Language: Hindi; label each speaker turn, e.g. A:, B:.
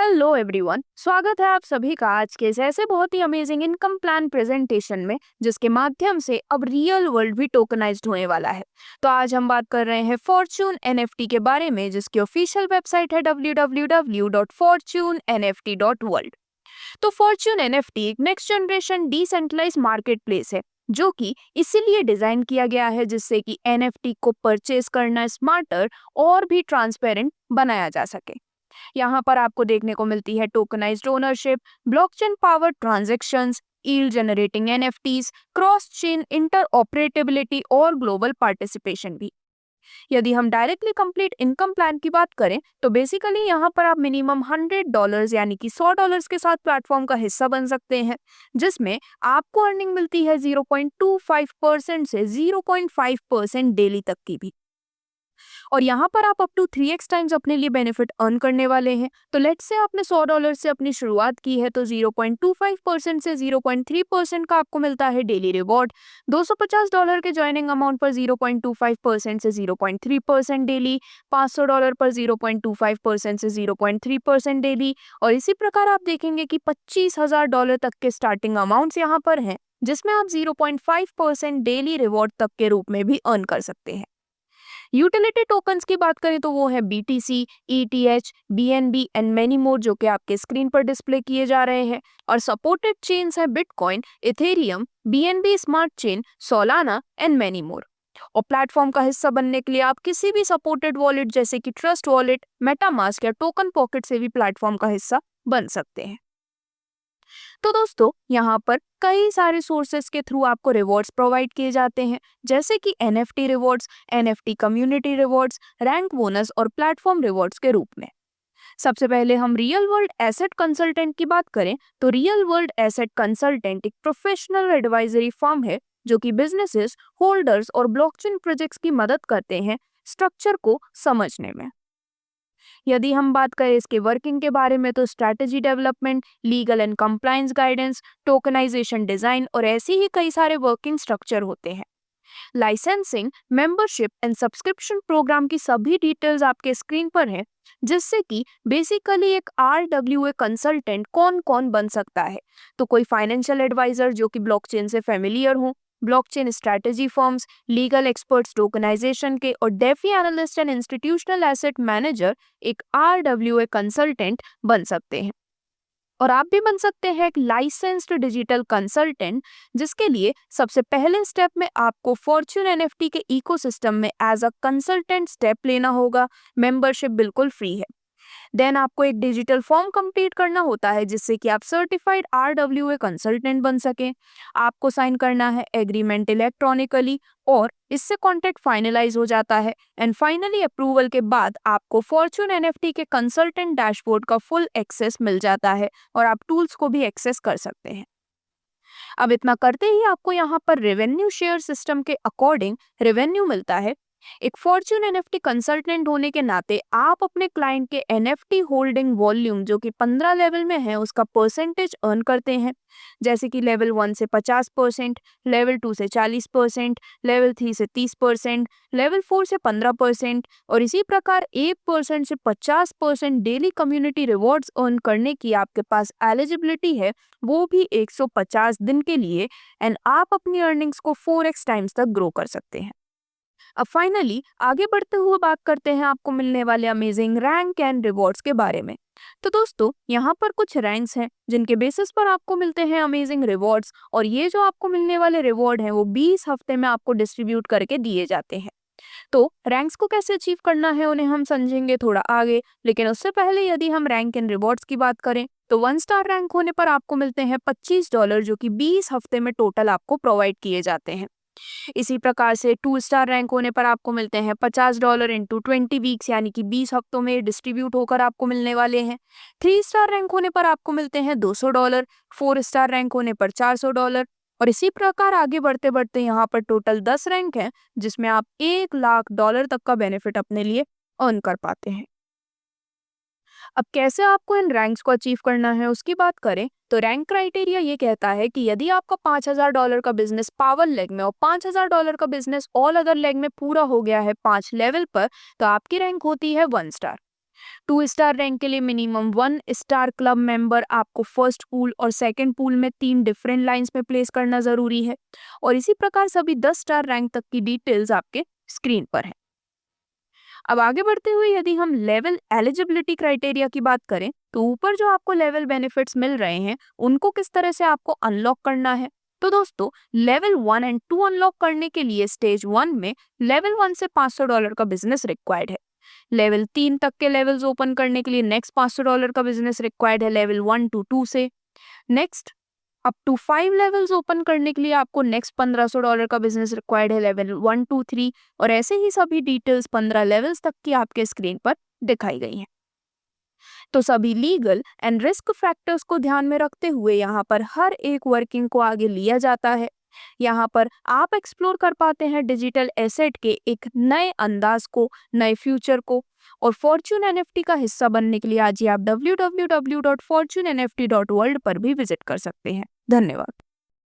A: हेलो एवरीवन, स्वागत है आप सभी का आज के इस ऐसे बहुत ही अमेजिंग इनकम प्लान प्रेजेंटेशन में, जिसके माध्यम से अब रियल वर्ल्ड भी टोकनाइज्ड होने वाला है। तो आज हम बात कर रहे हैं फॉर्च्यून एनएफटी के बारे में, जिसकी ऑफिशियल वेबसाइट है www.fortunenft.world। तो फॉर्च्यून एनएफटी एक next generation decentralized marketplace है, जो कि इसीलिए डिजाइन किया गया है जिससे कि एनएफटी को परचेज करना स्मार्टर और भी ट्रांसपेरेंट बनाया जा सके। यहाँ पर आपको देखने को मिलती है tokenised ownership, blockchain power transactions, yield generating NFTs, cross chain interoperability और ग्लोबल पार्टिसिपेशन भी। यदि हम डायरेक्टली कंप्लीट इनकम प्लान की बात करें तो बेसिकली यहाँ पर आप मिनिमम $100 यानी कि $100 के साथ प्लेटफॉर्म का हिस्सा बन सकते हैं, जिसमें आपको अर्निंग मिलती है 0.25% से 0.5% डेली तक की भी। और यहाँ पर आप अप टू 3x टाइम्स अपने लिए बेनिफिट अर्न करने वाले हैं। तो लेट्स से आपने $100 से अपनी शुरुआत की है, तो 0.25% से 0.3% का आपको मिलता है डेली रिवॉर्ड। $250 के ज्वाइनिंग अमाउंट पर 0.25% से 0.3% डेली, $500 पर 0.25% से 0.3% डेली। और इसी प्रकार आप देखेंगे कि $25,000 तक के स्टार्टिंग अमाउंट्स यहाँ पर हैं, जिसमें आप 0.5% डेली रिवॉर्ड तक के रूप में भी अर्न कर सकते हैं। यूटिलिटी टोकन्स की बात करें तो वो है BTC, ETH, BNB and many more, जो कि आपके स्क्रीन पर डिस्प्ले किए जा रहे हैं। और सपोर्टेड चेन्स है bitcoin, Ethereum, BNB smart chain, Solana and many more. और प्लेटफॉर्म का हिस्सा बनने के लिए आप किसी भी सपोर्टेड वॉलेट जैसे कि ट्रस्ट वॉलेट, मेटामास्क या टोकन पॉकेट से भी प्लेटफॉर्म का हिस्सा बन सकते हैं। तो दोस्तों, यहाँ पर कई सारे सोर्सेस के थ्रू आपको रिवॉर्ड्स प्रोवाइड किए जाते हैं, जैसे कि NFT rewards, NFT community rewards, rank bonus और प्लेटफॉर्म रिवॉर्ड्स के रूप में। सबसे पहले हम रियल वर्ल्ड एसेट कंसल्टेंट की बात करें तो रियल वर्ल्ड एसेट कंसल्टेंट एक प्रोफेशनल एडवाइजरी फर्म है, जो कि बिजनेसेस, होल्डर्स और ब्लॉकचेन प्रोजेक्ट्स की मदद करते हैं स्ट्रक्चर को समझने में। यदि हम बात करें इसके वर्किंग के बारे में तो strategy development, legal and compliance guidance, tokenization design और ऐसे ही कई सारे वर्किंग स्ट्रक्चर होते हैं। Licensing, membership and subscription program की सभी डिटेल्स आपके स्क्रीन पर हैं, जिससे कि बेसिकली एक RWA कंसल्टेंट कौन कौन बन सकता है। तो कोई फाइनेंशियल एडवाइजर जो कि ब्लॉकचेन से फेमिलियर हो, blockchain strategy firms, legal experts tokenization के, और DeFi analyst and institutional asset manager एक RWA कंसल्टेंट बन सकते हैं। और आप भी बन सकते हैं एक लाइसेंस्ड डिजिटल कंसल्टेंट, जिसके लिए सबसे पहले स्टेप में आपको फॉर्च्यून एनएफटी के इकोसिस्टम में एज अ कंसल्टेंट स्टेप लेना होगा। मेंबरशिप बिल्कुल फ्री है। देन आपको एक डिजिटल फॉर्म कंप्लीट करना होता है, जिससे कि आप सर्टिफाइड RWA कंसल्टेंट बन सकें। आपको साइन करना है एग्रीमेंट इलेक्ट्रॉनिकली, और इससे कॉन्ट्रैक्ट फाइनलाइज हो जाता है। एंड फाइनली अप्रूवल के बाद आपको फॉर्च्यून एनएफटी के कंसल्टेंट डैशबोर्ड का फुल एक्सेस मिल जाता है, और आप टूल्स को भी एक्सेस कर सकते हैं। अब इतना करते ही आपको यहाँ पर रेवेन्यू शेयर सिस्टम के अकॉर्डिंग रेवेन्यू मिलता है। एक फॉर्च्यून एनएफटी कंसल्टेंट होने के नाते आप अपने क्लाइंट के एनएफटी होल्डिंग वॉल्यूम, जो कि 15 लेवल में है, उसका परसेंटेज अर्न करते हैं। जैसे कि लेवल 1 से 50%, लेवल 2 से 40%, लेवल 3 से 30%, लेवल 4 से 15%, और इसी प्रकार 1% से 50% डेली कम्युनिटी रिवॉर्ड्स अर्न करने की आपके पास एलिजिबिलिटी है, वो भी 150 दिन के लिए। एंड आप अपनी अर्निंग्स को 4x टाइम्स तक ग्रो कर सकते हैं। अब फाइनली आगे बढ़ते हुए बात करते हैं आपको मिलने वाले अमेजिंग रैंक एंड रिवॉर्ड्स के बारे में। तो दोस्तों, यहाँ पर कुछ रैंक्स हैं जिनके बेसिस पर आपको मिलते हैं अमेजिंग रिवॉर्ड्स, और ये जो आपको मिलने वाले रिवॉर्ड हैं वो 20 हफ्ते में आपको डिस्ट्रीब्यूट करके दिए जाते हैं। तो रैंक्स को कैसे अचीव करना है उन्हें हम समझेंगे थोड़ा आगे, लेकिन उससे पहले यदि हम रैंक एंड रिवॉर्ड्स की बात करें तो 1 स्टार रैंक होने पर आपको मिलते हैं $25, जो कि 20 हफ्ते में टोटल आपको प्रोवाइड किए जाते हैं। इसी प्रकार से 2 स्टार रैंक होने पर आपको मिलते हैं $50 इंटू 20 वीक्स, यानी कि 20 हफ्तों में डिस्ट्रीब्यूट होकर आपको मिलने वाले हैं। 3 स्टार रैंक होने पर आपको मिलते हैं $200, 4 स्टार रैंक होने पर $400, और इसी प्रकार आगे बढ़ते बढ़ते यहाँ पर टोटल 10 रैंक हैं, जिसमें आप $1,00,000 तक का बेनिफिट अपने लिए अर्न कर पाते हैं। अब कैसे आपको इन रैंक्स को अचीव करना है उसकी बात करें तो रैंक क्राइटेरिया ये कहता है कि यदि आपका $5,000 का बिजनेस पावर लेग में और $5,000 का बिजनेस ऑल अदर लेग में पूरा हो गया है 5 लेवल पर, तो आपकी रैंक होती है 1 स्टार। 2 स्टार रैंक के लिए मिनिमम 1 स्टार क्लब मेंबर आपको फर्स्ट पूल और सेकंड पूल में 3 डिफरेंट लाइंस में प्लेस करना जरूरी है। और इसी प्रकार सभी 10 स्टार रैंक तक की डिटेल्स आपके स्क्रीन पर है। अब आगे बढ़ते हुए यदि हम लेवल एलिजिबिलिटी क्राइटेरिया की बात करें तो ऊपर जो आपको लेवल बेनिफिट्स मिल रहे हैं उनको किस तरह से आपको अनलॉक करना है। तो दोस्तों, लेवल 1 एंड 2 अनलॉक करने के लिए स्टेज 1 में लेवल 1 से $500 का बिजनेस रिक्वायर्ड है। लेवल 3 तक के लेवल्स ओपन करने के लिए नेक्स्ट $500 का बिजनेस रिक्वायर्ड है लेवल 1 to 2 से। Next up to 5 levels open करने के लिए आपको नेक्स्ट $1500 का बिजनेस रिक्वायर्ड है लेवल 1 to 3, और ऐसे ही सभी डिटेल्स 15 लेवल्स तक की आपके स्क्रीन पर दिखाई गई हैं। तो सभी लीगल एंड रिस्क फैक्टर्स को ध्यान में रखते हुए यहाँ पर हर एक वर्किंग को आगे लिया जाता है। यहाँ पर आप एक्सप्लोर कर पाते हैं डिजिटल एसेट के एक नए अंदाज को, नए फ्यूचर को। और फॉर्च्यून एनएफटी का हिस्सा बनने के लिए आज ही आप www.fortunenft.world पर भी विजिट कर सकते हैं। धन्यवाद।